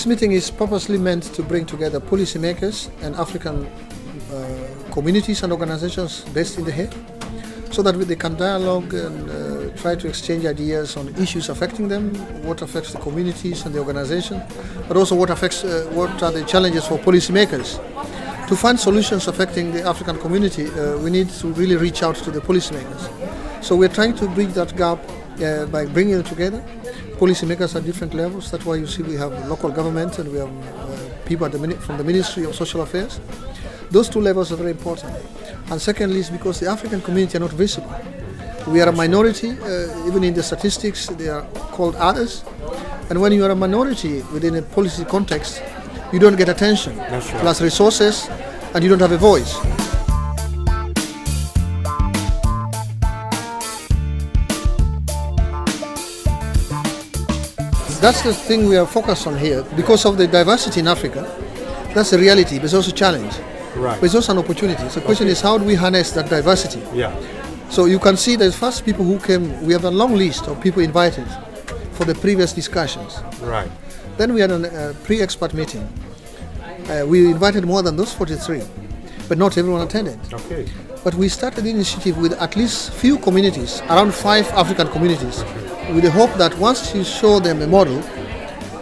This meeting is purposely meant to bring together policymakers and African communities and organizations based in The Hague, so that they can dialogue and try to exchange ideas on issues affecting them, what affects the communities and the organization, but also what are the challenges for policymakers. To find solutions affecting the African community, we need to really reach out to the policymakers. So we're trying to bridge that gap by bringing them together. Policymakers at different levels. That's why you see we have local government and we have people from the Ministry of Social Affairs. Those two levels are very important. And secondly, is because the African community are not visible. We are a minority, even in the statistics, they are called others. And when you are a minority within a policy context, you don't get attention, plus resources, and you don't have a voice. That's the thing we are focused on here. Because of the diversity in Africa, that's a reality, but it's also a challenge. Right. But it's also an opportunity. So the question is, how do we harness that diversity? Yeah. So you can see the first people who came, we have a long list of people invited for the previous discussions. Right. Then we had a pre-expert meeting. We invited more than those 43, but not everyone attended. Okay. But we started the initiative with at least few communities, around 5 African communities, with the hope that once you show them a model,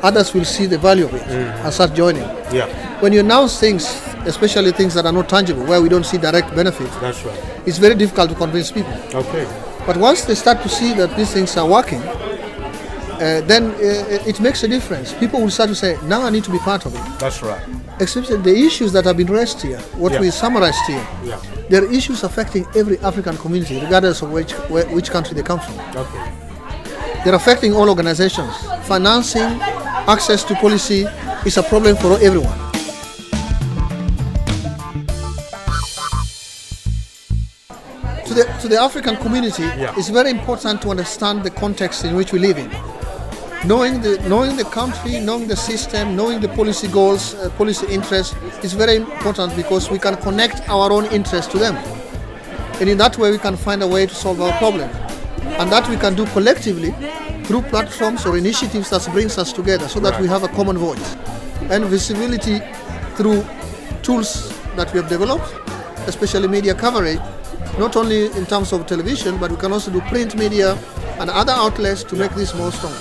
others will see the value of it and start joining. Yeah. When you announce things, especially things that are not tangible, where we don't see direct benefit, That's right. it's very difficult to convince people. Okay. But once they start to see that these things are working, then it makes a difference. People will start to say, now I need to be part of it. That's right. Especially the issues that have been raised here, what we summarized here, there are issues affecting every African community, regardless of which country they come from. Okay. They're affecting all organizations. Financing, access to policy is a problem for everyone. To the African community, it's very important to understand the context in which we live in. Knowing the country, knowing the system, knowing the policy goals, policy interests is very important because we can connect our own interests to them. And in that way we can find a way to solve our problem. And that we can do collectively through platforms or initiatives that brings us together so that we have a common voice. And visibility through tools that we have developed, especially media coverage, not only in terms of television, but we can also do print media and other outlets to make this more strong.